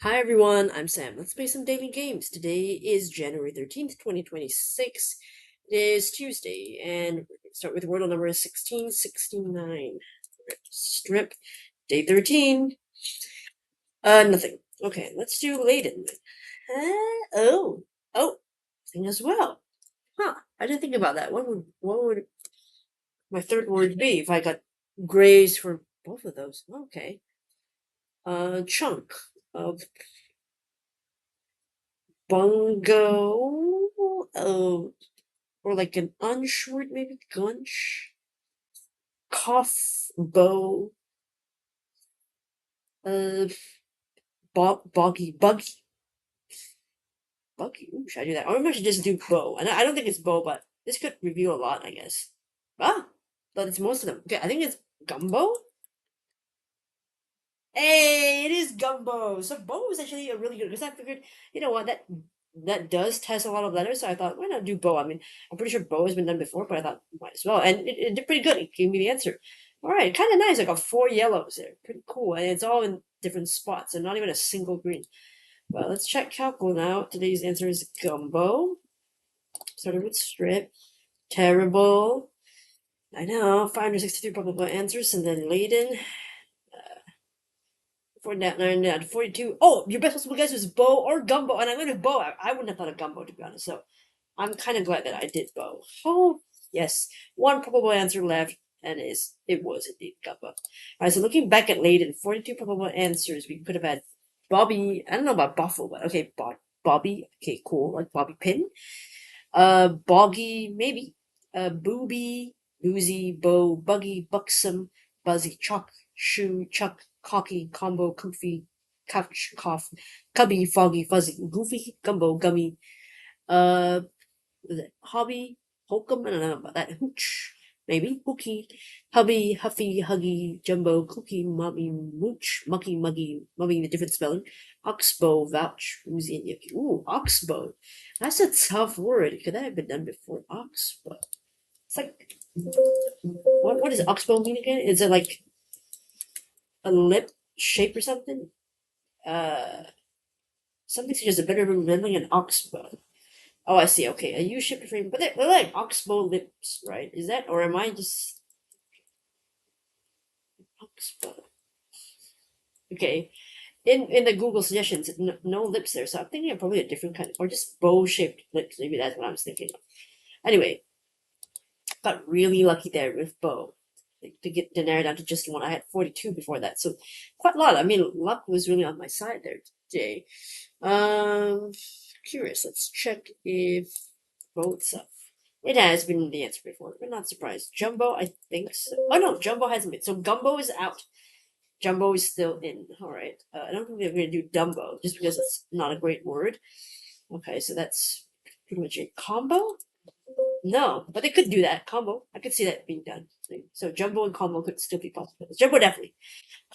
Hi everyone, I'm Sam. Let's play some daily games. Today is January 13th, 2026. It is Tuesday, and we're going to start with Wordle number 1669. Strip, day 13. Nothing. Okay, let's do Layden. Oh, thing as well. Huh, I didn't think about that. What would my third word be if I got grays for both of those? Okay. Chunk of bungo. Oh, or like an unshort, maybe gunch, cough, bow, uh, buggy. Ooh, should I do that? Or maybe I should just do bow. And I don't think it's bow, but this could reveal a lot, I guess. Ah, but it's most of them. Okay, I think it's gumbo. Hey, it is gumbo. So bow is actually a really good because I figured, you know what, that does test a lot of letters. So I thought, why not do bow? I mean, I'm pretty sure bow has been done before, but I thought might as well, and it did pretty good. It gave me the answer. All right, kind of nice. I got 4 yellows there, pretty cool, and it's all in different spots, and not even a single green. Well, let's check Calcul now. Today's answer is gumbo. Started with strip. Terrible. I know. 563 probable answers, and then laden. 49, 42. Oh, your best possible guess was bow or gumbo, and I went with bow. I wouldn't have thought of gumbo, to be honest, so I'm kind of glad that I did bow. Oh, yes. One probable answer left, and it was indeed gumbo. All right, so looking back at Layden, 42 probable answers. We could have had Bobby. I don't know about Buffalo, but okay, Bobby. Okay, cool. Like Bobby Pin. Boggy, maybe. Booby, boozy, bow, buggy, buxom, buzzy, chalk, shoe, chuck, cocky, combo, koofy, couch, cough, cubby, foggy, fuzzy, goofy, gumbo, gummy, uh, hobby, hokum, I don't know about that, hooch, maybe, hooky, hubby, huffy, huggy, jumbo, cookie, mommy, mooch, mucky, muggy, mummy, the different spelling, oxbow, vouch, woozy, and yucky. Ooh, oxbow. That's a tough word. Could that have been done before? Oxbow. It's like, what does oxbow mean again? Is it like a lip shape or something? Uh, Something suggests a better remembering an oxbow. Oh, I see. Okay, a U-shaped frame, but they're like oxbow lips, right? Is that, or am I just oxbow? Okay, in the Google suggestions, no lips there, so I'm thinking of probably a different kind, or just bow-shaped lips. Maybe that's what I was thinking of. Anyway, got really lucky there with bow to get to narrow down to just one. I had 42 before that, so quite a lot. I mean, luck was really on my side there today. Curious. Let's check if boat's up. It has been the answer before, but not surprised. Jumbo, I think so. Oh no, Jumbo hasn't been. So Gumbo is out. Jumbo is still in. All right. I don't think they're going to do Dumbo just because it's not a great word. Okay, so that's pretty much it. Combo? No, but they could do that. Combo. I could see that being done. So Jumbo and Combo could still be possible. Jumbo definitely.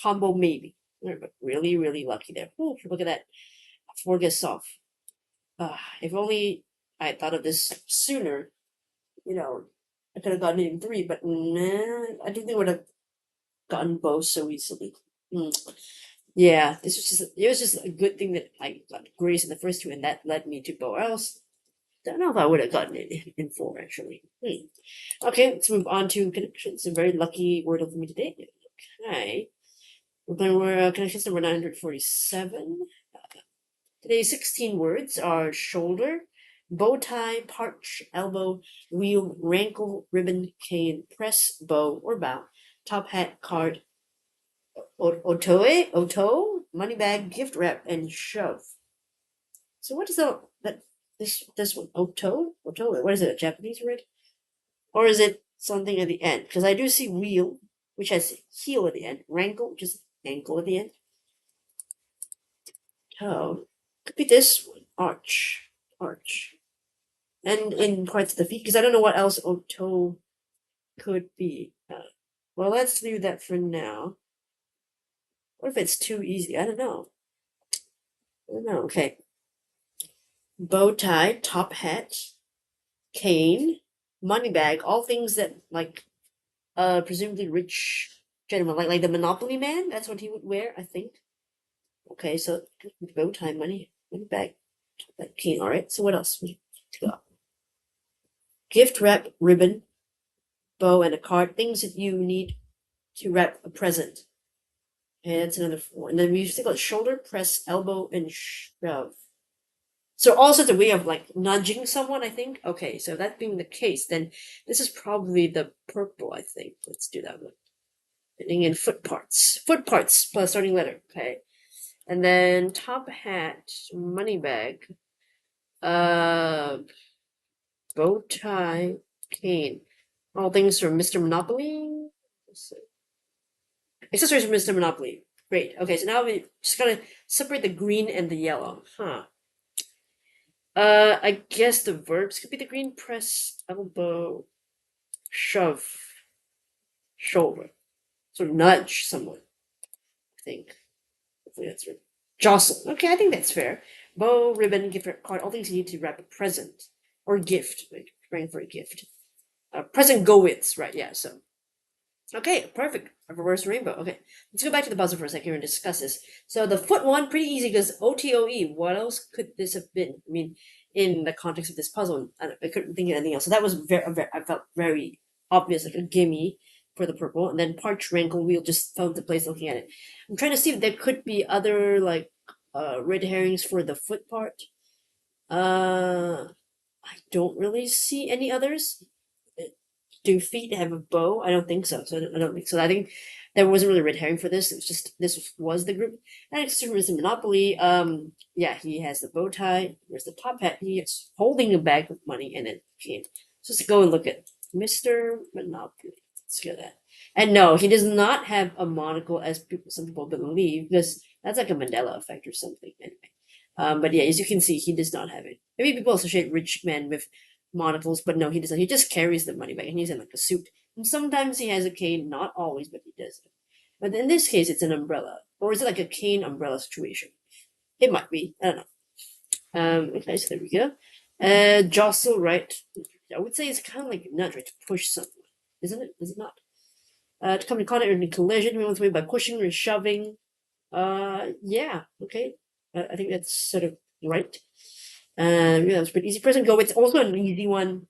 Combo maybe. But really, really lucky there. Oh, look at that. 4 guess off. If only I had thought of this sooner, I could have gotten it in 3, but nah, I don't think I would have gotten both so easily. Mm. Yeah, it was just a good thing that I got grace in the first 2, and that led me to bow. Else, don't know if I would have gotten it in 4 actually. Okay, let's move on to connections. A very lucky Wordle for me today. Okay, we're connections number 947. Today's 16 words are shoulder, bow tie, parch, elbow, wheel, rankle, ribbon, cane, press, bow, or bow, top hat, card, otoe, money bag, gift wrap, and shove. So what is this one? Otoe? What is it, a Japanese word? Or is it something at the end? Because I do see wheel, which has heel at the end, rankle, which is ankle at the end. Toe. Could be this one. Arch. And in parts of the feet, because I don't know what else Oto could be. Well, let's do that for now. What if it's too easy? I don't know. Okay. Bow tie, top hat, cane, money bag, all things that like presumably rich gentlemen, like the Monopoly man, that's what he would wear, I think. Okay, so bow tie, money bag, like cane. All right. So what else? We got gift wrap, ribbon, bow, and a card. Things that you need to wrap a present. And that's another 4. And then we still got shoulder, press, elbow, and shove. So also the way of like nudging someone, I think. Okay, so that being the case, then this is probably the purple, I think. Let's do that one. Putting in foot parts. Foot parts plus starting letter. Okay. And then top hat, money bag, uh, bow tie, cane. All things from Mr. Monopoly. Accessories from Mr. Monopoly. Great. Okay, so now we just gotta separate the green and the yellow. Huh. I guess the verbs could be the green, press, elbow, shove, shoulder. So nudge someone, I think. Hopefully that's right. Jostle. Okay, I think that's fair. Bow, ribbon, gift card, all things you need to wrap a present. Or gift. Like, praying for a gift. Present go withs, right, yeah, so. Okay, perfect. A reverse rainbow. Okay, let's go back to the puzzle for a second and discuss this. So the foot one, pretty easy because OTOE. What else could this have been? I mean, in the context of this puzzle, I couldn't think of anything else. So that was I felt very obvious, like a gimme for the purple. And then parch rankle wheel just fell into place looking at it. I'm trying to see if there could be other like red herrings for the foot part. I don't really see any others. Do feet have a bow? I don't think so. So I don't think so. I think there wasn't really a red herring for this. It was just this was the group. And it's Mr. Monopoly. Yeah, he has the bow tie. There's the top hat. He is holding a bag of money, and it came. So let's go and look at Mr. Monopoly. Let's get that. And no, he does not have a monocle, as some people believe, because that's like a Mandela effect or something. Anyway, but yeah, as you can see, he does not have it. Maybe people associate rich men with monocles, but no, he doesn't. He just carries the money bag, and he's in like a suit. And sometimes he has a cane, not always, but he does. But in this case, it's an umbrella, or is it like a cane umbrella situation? It might be. I don't know. Okay, so there we go. Jostle, right? I would say it's kind of like nudge, right? To push something, isn't it? Is it not? To come in contact or in collision with way by pushing or shoving. Yeah, okay. I think that's sort of right. Yeah, that was pretty easy. Present go. It's also an easy one.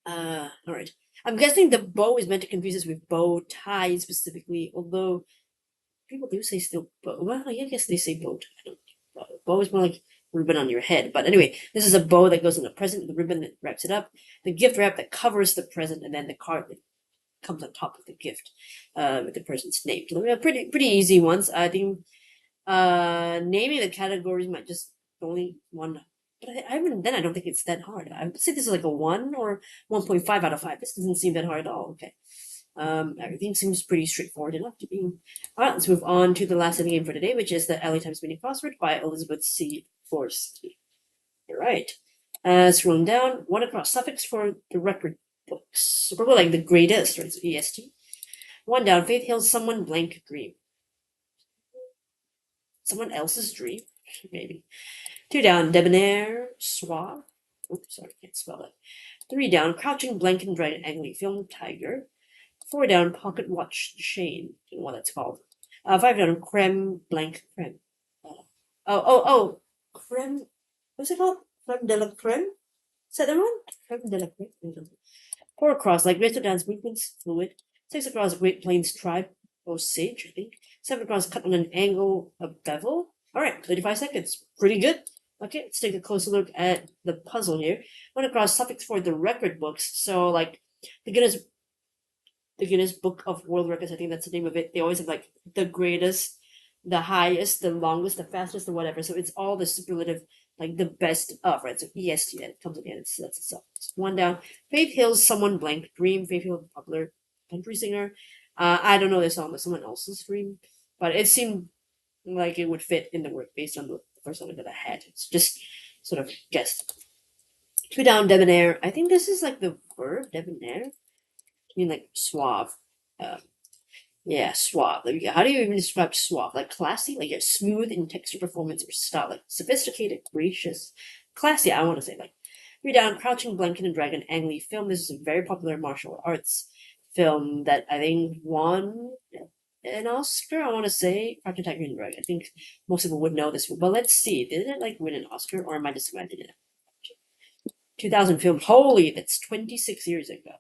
All right. I'm guessing the bow is meant to confuse us with bow tie specifically, although people do say still bow. Well, I guess they say bow tie. Bow is more like ribbon on your head. But anyway, this is a bow that goes in the present, the ribbon that wraps it up, the gift wrap that covers the present, and then the card that comes on top of the gift with the person's name. So pretty easy ones. I think naming the categories might just only one. But I don't think it's that hard. I would say this is like a 1 or 1.5 out of 5. This doesn't seem that hard at all. Okay. Everything seems pretty straightforward enough to be. All right, let's move on to the last game for today, which is the LA Times Mini Crossword by Elizabeth C. Forsky. All right. Scrolling down, one across suffix for the record books. So probably like the greatest, right? So EST. One down, Faith Hill's Someone Blank Dream. Someone else's dream, maybe. 2 down, Debonair Suave. Oops, sorry, can't spell that. 3 down, Crouching Blank and Dragon Angling Film Tiger. 4 down, Pocket Watch Chain. I don't know what that's called. 5 down, Creme Blank Creme. Creme. What's it called? Creme de la Creme? Is that the one? Creme de la Creme. 4 across, like Greater Dance Movements, Fluid. 6 across, Great Plains Tribe, Osage, I think. 7 across, cut on an angle, a bevel. Alright, 35 seconds. Pretty good. Okay, let's take a closer look at the puzzle here. 1 across, suffix for the record books. So, like, the Guinness Book of World Records, I think that's the name of it. They always have, like, the greatest, the highest, the longest, the fastest, the whatever. So it's all the superlative, like, the best of, right? So EST, that comes at the end. That's itself. 1 down. Faith Hill's Someone Blank Dream. Faith Hill, popular country singer. I don't know this song, but someone else's dream. But it seemed like it would fit in the work based on the first one that I had. It's just sort of guessed. 2 down, Debonair. I think this is like the verb, Debonair. I mean, like suave. Yeah, suave. There we go. How do you even describe suave? Like classy, like a smooth in texture, performance, or style. Like sophisticated, gracious, classy. I want to say like. 3 down, Crouching Blanket and Dragon Ang Lee film. This is a very popular martial arts film that I think won an Oscar. I want to say Project Tiger and Drag. I think most people would know this, but let's see. Did it like win an Oscar, or am I just imagining it? 2000 film. Holy, that's 26 years ago.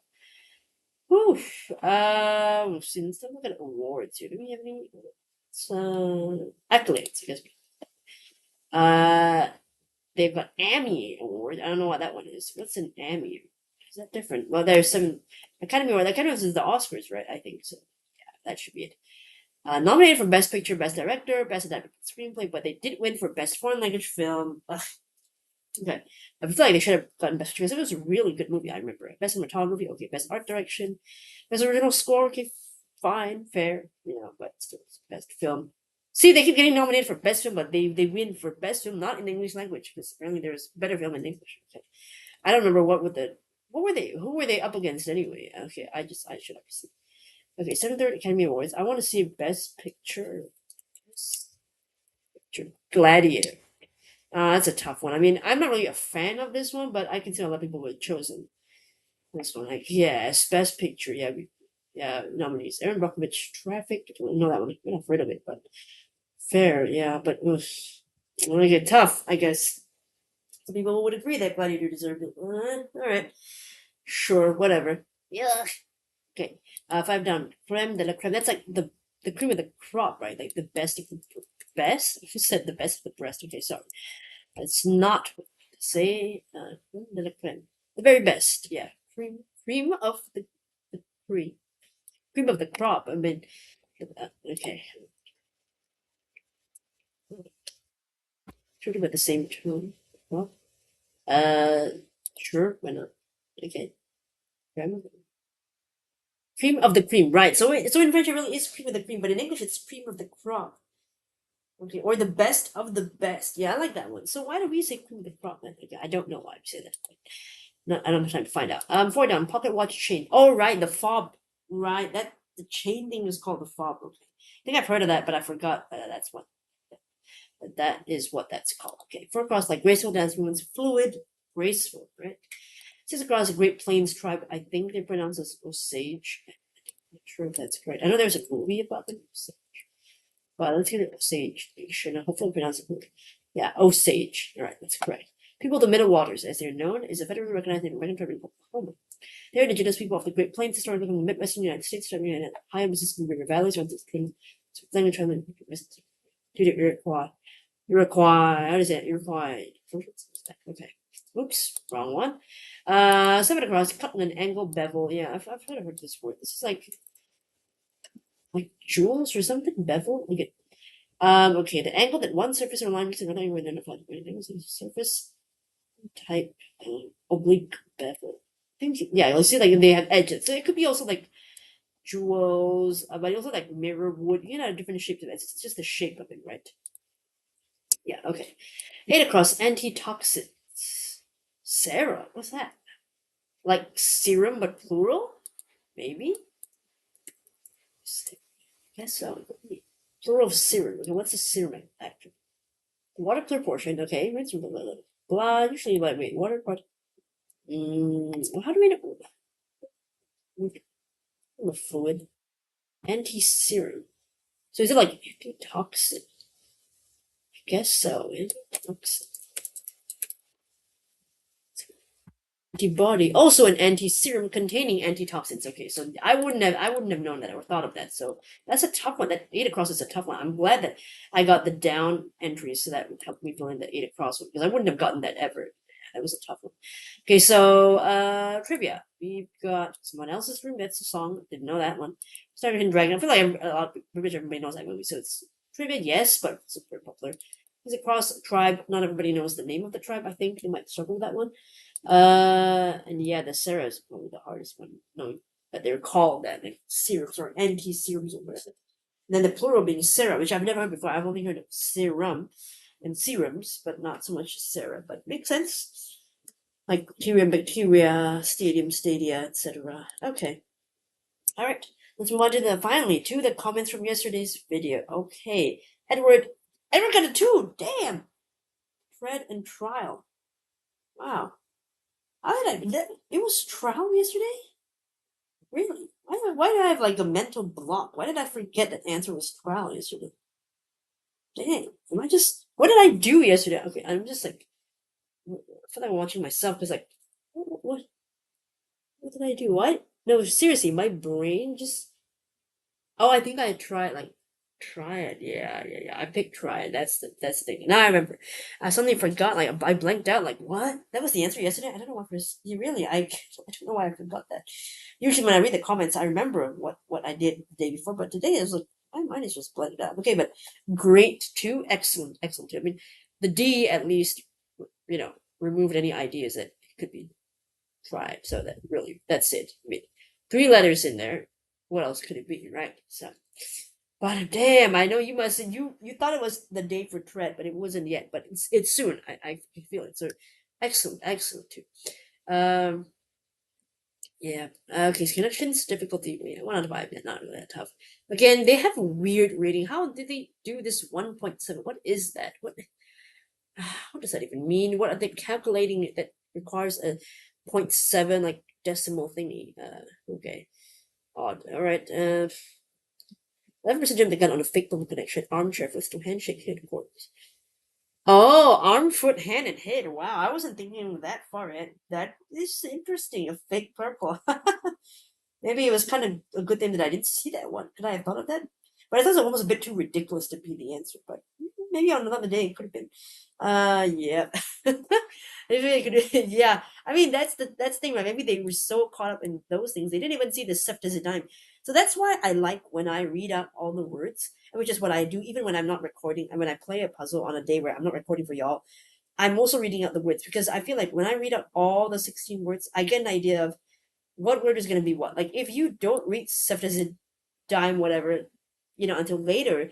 Whew. Since I'm looking at awards here, do we have any accolades? I guess. They've got Emmy Award. I don't know what that one is. What's an Emmy? Is that different? Well, there's some Academy Award. The Academy Award is the Oscars, right? I think so. Yeah, that should be it. Nominated for Best Picture, Best Director, Best Adapted Screenplay, but they did win for Best Foreign Language Film. Okay, I feel like they should have gotten Best Picture because it was a really good movie. I remember Best Cinematography, okay. Best Art Direction, Best Original Score, okay, fine, fair, but still Best Film. See, they keep getting nominated for Best Film, but they win for Best Film not in the English language because apparently there's better film in English. Okay, I don't remember who were they up against anyway? Okay, I should have seen. Okay, 73rd Academy Awards. I want to see Best Picture. Best Picture. Gladiator. That's a tough one. I mean, I'm not really a fan of this one, but I can see a lot of people would have chosen this one. Like, yes, Best Picture. Yeah, nominees. Aaron Brockovich, Traffic. I don't know that one. I'm not afraid of it, but fair. Yeah, but when I get tough, I guess some people would agree that Gladiator deserved it. All right, sure, whatever. Yeah. Okay. 5 down. Creme de la creme. That's like the cream of the crop, right? Like the best of the best. Who said the best of the rest? Okay, sorry. It's not what to say. Creme de la creme. The very best. Yeah. Cream of the cream. Cream of the crop. I mean, okay. Talking about the same tone. Well, sure. Why not? Okay. Cream of the cream, right? So in French it really is cream of the cream, but in English it's cream of the crop. Okay, or the best of the best. Yeah, I like that one. So why do we say cream of the crop then? Okay, I don't know why we say that. No, I don't have time to find out. 4 down, pocket watch chain. Oh right, the fob. Right, that the chain thing is called the fob. Okay, I think I've heard of that, but I forgot that's what. That is what that's called. Okay, 4 across like graceful dance movements, fluid, graceful, right? 6 across the Great Plains tribe. I think they pronounce it Osage. I'm not sure if that's correct. I know there's a movie about them. Well, let's get it Osage Nation. Hopefully, I pronounce it correctly. Yeah, Osage. All right, that's correct. People of the Middle Waters, as they're known, is a federally recognized Native American tribe in Oklahoma. They are indigenous people of the Great Plains, historically from the Midwestern United States, stretching in Ohio, Mississippi River valleys, around the King, language, due to Iroquois. How does that? Iroquois. Okay. Oops, wrong one. 7 across, cut an angle bevel. Yeah, I've heard this word. This is like jewels or something. Bevel. Okay. Okay. The angle that one surface or line makes another angle identified by angles of surface type oblique bevel. Yeah, you'll see like they have edges, so it could be also like jewels, but also like mirror wood. Different shapes of it. It's just the shape of it, right? Yeah. Okay. 8 across, antitoxins. Sarah, what's that? Like serum but plural? Maybe? Guess so. Plural of serum. Okay, what's a serum actually? Water clear portion, okay. Blah, usually lightweight. Water part. Well, how do we know? Fluid. Anti-serum. So is it like antitoxin? I guess so. Antitoxin. Antibody, also an anti-serum containing antitoxins. Okay, so I wouldn't have known that or thought of that. So that's a tough one. That 8 across is a tough one. I'm glad that I got the down entries, so that would help me fill in the 8 across one because I wouldn't have gotten that ever. That was a tough one. Okay, so trivia. We've got Someone Else's Room. That's a song. Didn't know that one. Star Hidden Dragon. I feel like a lot of everybody knows that movie. So it's trivia, yes, but it's super popular. Is it Cross Tribe? Not everybody knows the name of the tribe. I think they might struggle with that one. And yeah, the Sarah is probably the hardest one, knowing that they're called that, like serums or anti-serums or whatever. And then the plural being Sarah, which I've never heard before. I've only heard of serum and serums, but not so much Sarah. But makes sense. Like bacteria, stadia, etc. Okay. All right. Let's move on to the comments from yesterday's video. Okay. Edward got a 2. Damn. Fred and Trial. Wow. It was trial yesterday? Really? Why did I have like a mental block? Why did I forget that answer was trial yesterday? Dang, am I just? What did I do yesterday? Okay, I'm just like, I feel like I'm watching myself because like, what did I do? What? No, seriously, my brain just. Oh, I think I tried like try it. Yeah. I picked try it. That's the thing. Now I remember. I suddenly forgot. Like I blanked out. Like what? That was the answer yesterday. I don't know what was. You really? I don't know why I forgot that. Usually when I read the comments, I remember what I did the day before. But today is like my mind is just blanked out. Okay, but great too. Excellent too. I mean, the D at least removed any ideas that could be tried. So that really that's it. I mean, 3 letters in there. What else could it be, right? So. But damn, I know you must. You thought it was the day for tread, but it wasn't yet. But it's soon. I can feel it. So excellent too. Um, yeah. Okay. So connections difficulty. Yeah, 1 out of 5. Yeah, not really that tough. Again, they have a weird rating. How did they do this 1.7? What is that? What does that even mean? What are they calculating that requires a 0.7 like decimal thingy? Okay. Odd. All right. 11% jump the gun on a fake double connection. Armchair flips to handshake hit quarters. Oh, arm, foot, hand, and head. Wow, I wasn't thinking that far in. That is interesting. A fake purple. Maybe it was kind of a good thing that I didn't see that one. Could I have thought of that? But I thought it was almost a bit too ridiculous to be the answer. But maybe on another day it could have been. Yeah. Maybe it could. Yeah. I mean, that's the thing, right? Maybe they were so caught up in those things they didn't even see the sep as a dime. So that's why I like when I read out all the words, which is what I do even when I'm not recording. And when I play a puzzle on a day where I'm not recording for y'all, I'm also reading out the words because I feel like when I read out all the 16 words, I get an idea of what word is going to be what. Like if you don't read stuff as a dime, whatever, until later,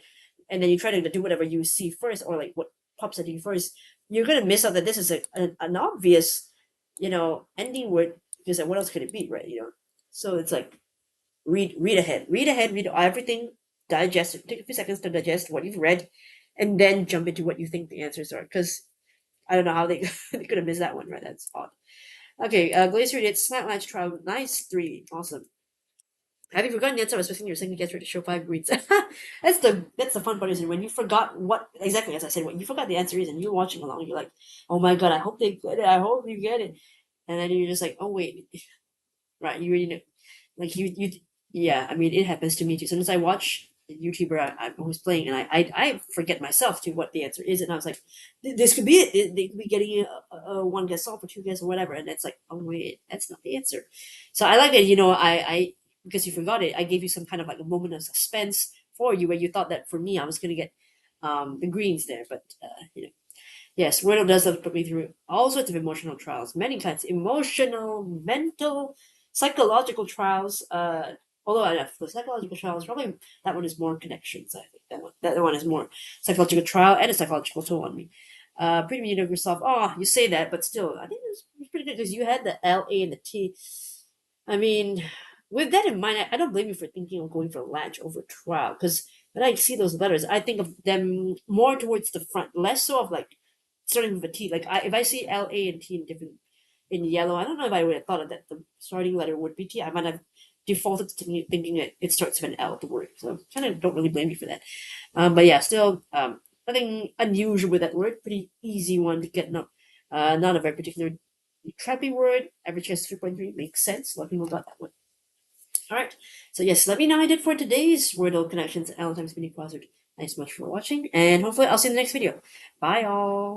and then you try to do whatever you see first, or like what pops at you first, you're going to miss out that this is an obvious, ending word because what else could it be, right? So it's like read ahead, read everything, digest it, take a few seconds to digest what you've read, and then jump into what you think the answers are. Because I don't know how they they could have missed that one, right? That's odd. Okay, Glacier did Snap Latch Trial. Nice 3. Awesome. Have you forgotten the answer? I was expecting your second guess to show 5 reads. That's the fun part, is when you forgot what exactly, as I said, what you forgot the answer is, and you're watching along. You're like, oh my god, I hope they get it. I hope you get it. And then you're just like, oh wait, right? You really know, like you. Yeah, I mean, it happens to me too. Sometimes I watch a YouTuber I was playing, and I forget myself to what the answer is, and I was like, this could be it. They could be getting a 1 guess solve or 2 guess or whatever, and it's like, oh wait, that's not the answer. So I like that. I because you forgot it, I gave you some kind of like a moment of suspense for you where you thought that for me I was gonna get the greens there, but yes, Wordle does put me through all sorts of emotional trials, many kinds, emotional, mental, psychological trials. Although for psychological trials, probably that one is more connections. I think that one is more psychological trial and a psychological toll on me. Pretty mediocre stuff. Oh, you say that, but still, I think it was pretty good because you had the L, A, and the T. I mean, with that in mind, I don't blame you for thinking of going for latch over trial because when I see those letters, I think of them more towards the front, less so of like starting with a T. Like if I see L, A, and T in yellow, I don't know if I would have thought of that the starting letter would be T. I might have defaulted to thinking that it starts with an L, the word. So kind of don't really blame you for that. But yeah, still nothing unusual with that word. Pretty easy one to get. Not a very particular trappy word. Average is 3.3 makes sense. A lot of people got that one. All right. So yes, let me know how I did for today's Wordle Connections L times mini Crossword. Thanks so much for watching, and hopefully I'll see you in the next video. Bye, all.